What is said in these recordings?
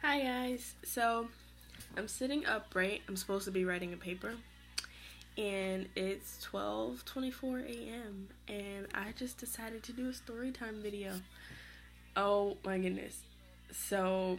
Hi guys. So I'm sitting upright. I'm supposed to be writing a paper, and it's 12:24 a.m. and I just decided to do a story time video. Oh my goodness. So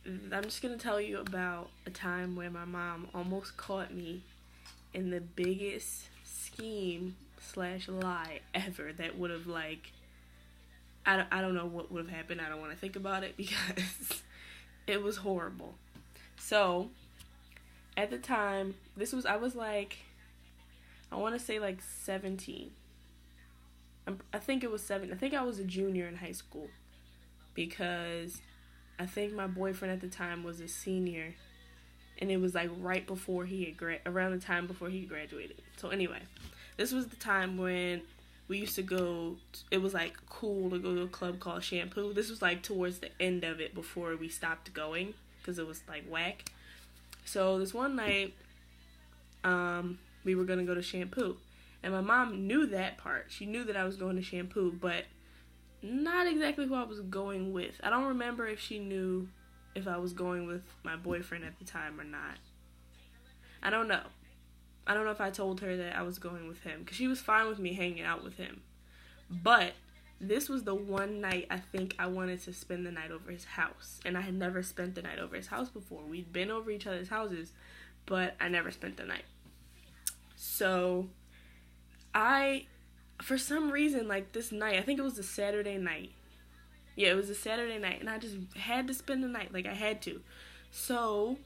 I'm just gonna tell you about a time where my mom almost caught me in the biggest scheme slash lie ever that would have I don't know what would have happened. I don't want to think about it because it was horrible. So at the time, I was I want to say like 17. I think it was 7. I think I was a junior in high school because I think my boyfriend at the time was a senior, and it was like right before he had around the time before he graduated. So anyway, this was the time when we used to go. It was like cool to go to a club called Shampoo. This was like towards the end of it before we stopped going because it was like whack. So this one night, we were gonna go to Shampoo, and my mom knew that part. She knew that I was going to Shampoo, but not exactly who I was going with. I don't remember if she knew if I was going with my boyfriend at the time or not. I don't know. I don't know if I told her that I was going with him because she was fine with me hanging out with him. But this was the one night I think I wanted to spend the night over his house, and I had never spent the night over his house before. We'd been over each other's houses, but I never spent the night. So for some reason, like this night, I think it was a Saturday night. Yeah, it was a Saturday night, and I just had to spend the night. Like, I had to. So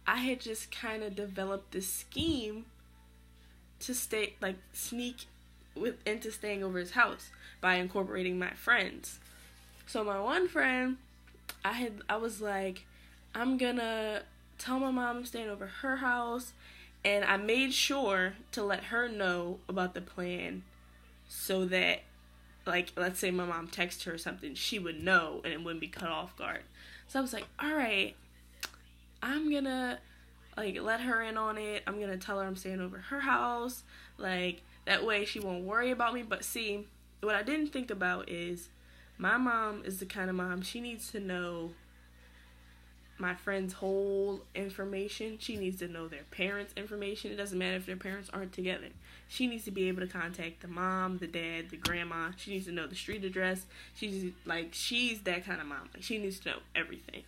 I had just kind of developed this scheme to sneak into staying over his house by incorporating my friends. So my one friend, I was like, I'm gonna tell my mom I'm staying over her house, and I made sure to let her know about the plan so that, like, let's say my mom texted her or something, she would know and it wouldn't be cut off guard. So I was like, alright, I'm gonna let her in on it. I'm gonna tell her I'm staying over her house. Like, that way she won't worry about me. But see, what I didn't think about is my mom is the kind of mom, she needs to know my friend's whole information. She needs to know their parents' information. It doesn't matter if their parents aren't together. She needs to be able to contact the mom, the dad, the grandma. She needs to know the street address. She's that kind of mom. Like, she needs to know everything.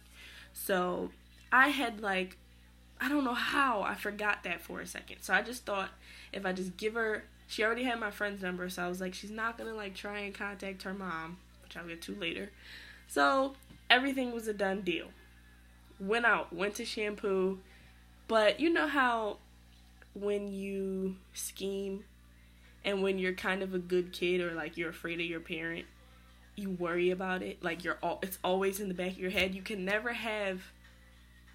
So I had I don't know how I forgot that for a second. So I just thought if I just give her, she already had my friend's number, so I was like, she's not gonna try and contact her mom, which I'll get to later. So everything was a done deal. Went to Shampoo, but you know how when you scheme and when you're kind of a good kid or you're afraid of your parent, you worry about it. It's always in the back of your head. You can never have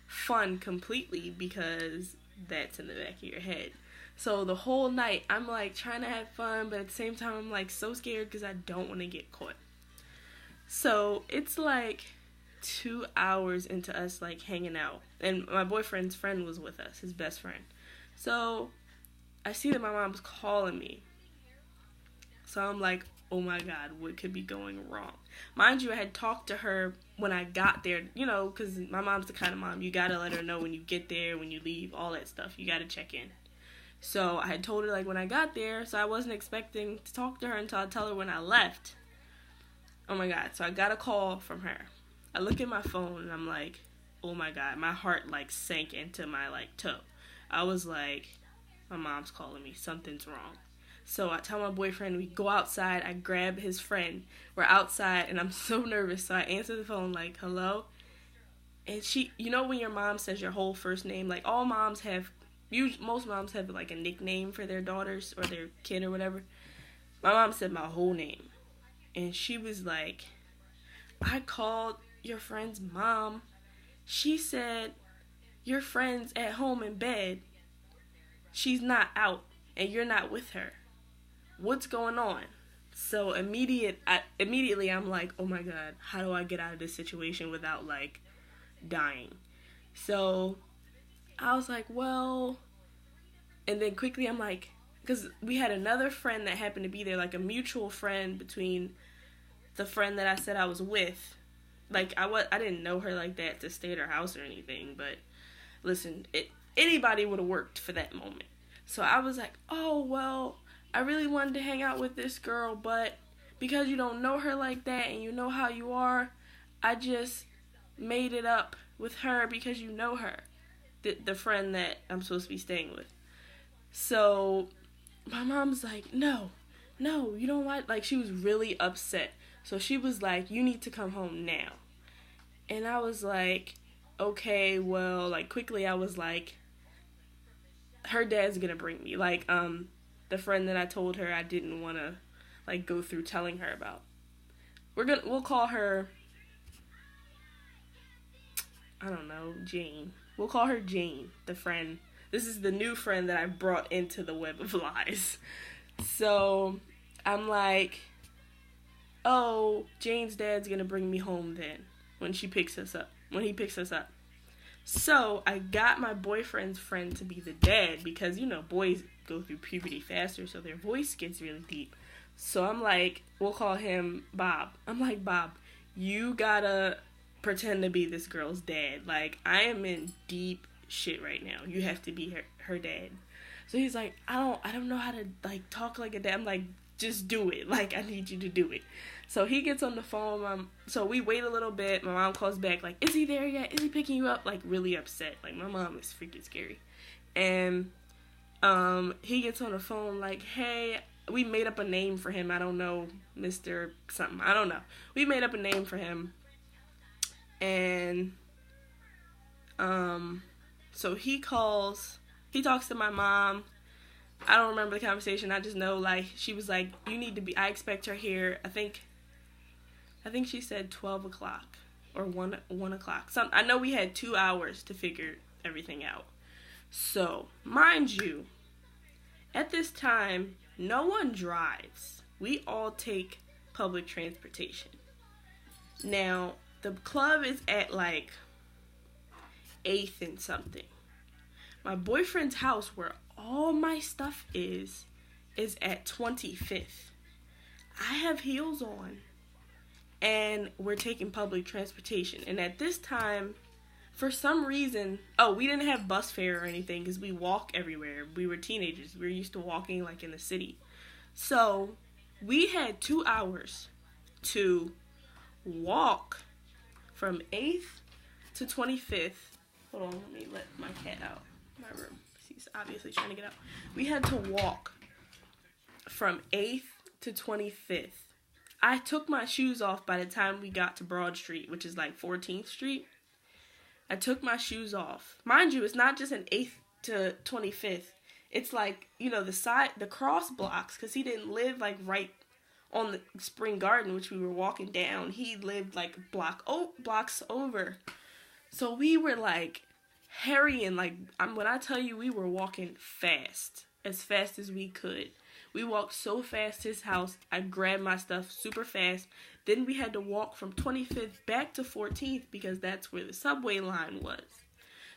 fun completely because that's in the back of your head. So the whole night I'm trying to have fun, but at the same time I'm so scared because I don't want to get caught. So it's 2 hours into us hanging out, and my boyfriend's friend was with us, his best friend. So I see that my mom's calling me. So I'm like, oh my god, what could be going wrong? Mind you, I had talked to her when I got there, because my mom's the kind of mom, you gotta let her know when you get there, when you leave, all that stuff. You gotta check in. So I had told her when I got there, so I wasn't expecting to talk to her until I tell her when I left. Oh my god, so I got a call from her. I look at my phone and I'm like, oh my god, my heart sank into my toe. I was like, my mom's calling me, something's wrong. So I tell my boyfriend, we go outside, I grab his friend, we're outside, and I'm so nervous, so I answer the phone hello? And she, when your mom says your whole first name, all moms have, most moms have a nickname for their daughters or their kid or whatever. My mom said my whole name, and she was like, I called your friend's mom. She said your friend's at home in bed. She's not out and you're not with her. What's going on? So immediately I'm like, oh my god, how do I get out of this situation without dying? So I was like, well, and then quickly I'm like, because we had another friend that happened to be there, a mutual friend between the friend that I said I was with. like, I didn't know her like that to stay at her house or anything, but listen, anybody would have worked for that moment. So I was like, oh, well, I really wanted to hang out with this girl, but because you don't know her like that and you know how you are, I just made it up with her because you know her, the friend that I'm supposed to be staying with. So my mom's like, no, you don't like, she was really upset. So she was like, you need to come home now. And I was like, okay, well, like, quickly I was like, her dad's gonna bring me. Like, the friend that I told her I didn't want to, like, go through telling her about. We'll call her, I don't know, Jane. We'll call her Jane, the friend. This is the new friend that I brought into the web of lies. So I'm like, oh, Jane's dad's gonna bring me home then when he picks us up. So I got my boyfriend's friend to be the dad because, you know, boys go through puberty faster, so their voice gets really deep. So I'm like, we'll call him Bob. I'm like, Bob, you gotta pretend to be this girl's dad. Like, I am in deep shit right now. You have to be her dad. So he's like, I don't know how to, like, talk like a dad. I'm like, just do it. Like, I need you to do it. So he gets on the phone. So we wait a little bit. My mom calls back, like, is he there yet? Is he picking you up? Like, really upset. Like, my mom is freaking scary. And he gets on the phone, like, hey, we made up a name for him. I don't know, Mr. something. I don't know. We made up a name for him. And so he talks to my mom. I don't remember the conversation. I just know, like, she was like, you need to be, I expect her here. I think she said 12 o'clock or 1 o'clock. I know we had 2 hours to figure everything out. So, mind you, at this time, no one drives. We all take public transportation. Now, the club is at, like, 8th and something. My boyfriend's house, where all my stuff is at 25th. I have heels on, and we're taking public transportation. And at this time, for some reason, we didn't have bus fare or anything because we walk everywhere. We were teenagers. We were used to walking, like, in the city. So we had 2 hours to walk from 8th to 25th. Hold on, let me let my cat out my room. He's obviously trying to get out. We had to walk from 8th to 25th. I took my shoes off by the time we got to Broad Street, which is like 14th Street. I took my shoes off. Mind you, it's not just an 8th to 25th. It's like, you know, the cross blocks, because he didn't live like right on the Spring Garden, which we were walking down. He lived like blocks over. So we were like hurrying, like, when I tell you we were walking fast as we could. We walked so fast to his house. I grabbed my stuff super fast. Then we had to walk from 25th back to 14th because that's where the subway line was.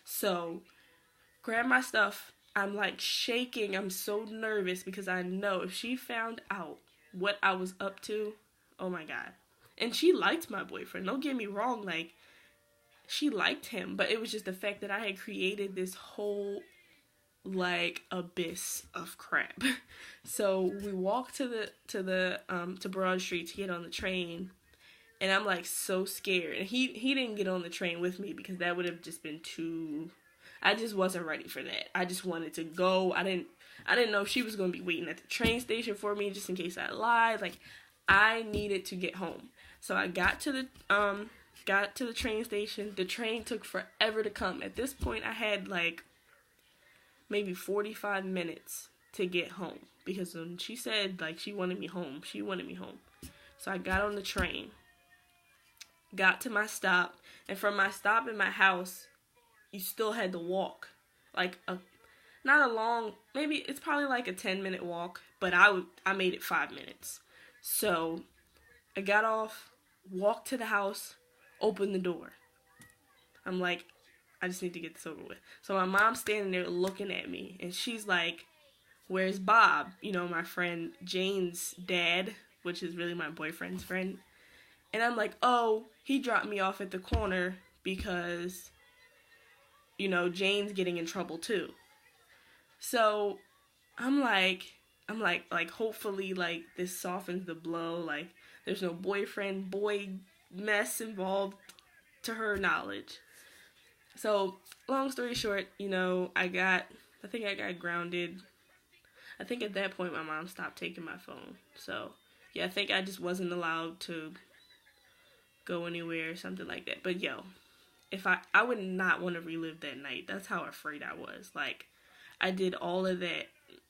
So, grab my stuff. I'm like shaking. I'm so nervous because I know if she found out what I was up to, oh my God. And she liked my boyfriend. Don't get me wrong, like, she liked him, but it was just the fact that I had created this whole, like, abyss of crap. So we walked to Broad Street to get on the train, and I'm like so scared. And he didn't get on the train with me because that would have just been too. I just wasn't ready for that. I just wanted to go. I didn't know if she was going to be waiting at the train station for me just in case I lied. Like, I needed to get home. So I got to the train station. The train took forever to come. At this point, I had like maybe 45 minutes to get home because when she said like she wanted me home. So I got on the train, got to my stop, and from my stop in my house, you still had to walk like not a long, maybe it's probably like a 10-minute walk, but I made it 5 minutes. So I got off, walked to the house, opened the door. I'm like, I just need to get this over with. So my mom's standing there looking at me, and she's like, where's Bob? You know, my friend Jane's dad, which is really my boyfriend's friend. And I'm like, oh, he dropped me off at the corner because, you know, Jane's getting in trouble too. So I'm like, hopefully, like, this softens the blow. Like, there's no boyfriend, boy mess involved to her knowledge. So, long story short, you know, I think I got grounded. I think at that point my mom stopped taking my phone. So, yeah, I think I just wasn't allowed to go anywhere or something like that. But, yo, if I would not want to relive that night. That's how afraid I was. Like, I did all of that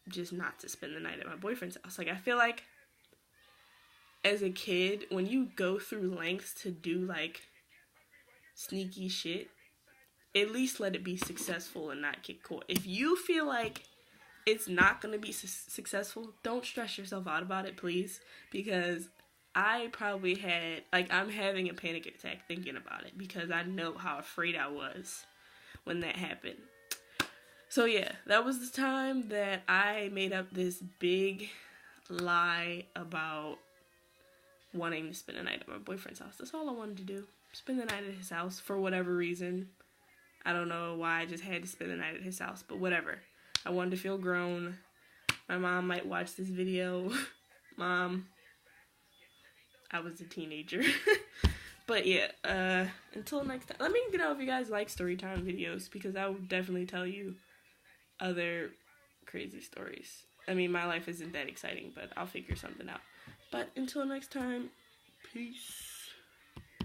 just not to spend the night at my boyfriend's house. Like, I feel like as a kid, when you go through lengths to do, like, sneaky shit, at least let it be successful and not get caught. If you feel like it's not going to be successful, don't stress yourself out about it, please. Because I probably had, like, I'm having a panic attack thinking about it because I know how afraid I was when that happened. So yeah, that was the time that I made up this big lie about wanting to spend the night at my boyfriend's house. That's all I wanted to do. Spend the night at his house for whatever reason. I don't know why I just had to spend the night at his house, but whatever. I wanted to feel grown. My mom might watch this video. Mom, I was a teenager. But yeah, until next time. Let me know if you guys like storytime videos, because I will definitely tell you other crazy stories. I mean, my life isn't that exciting, but I'll figure something out. But until next time, peace.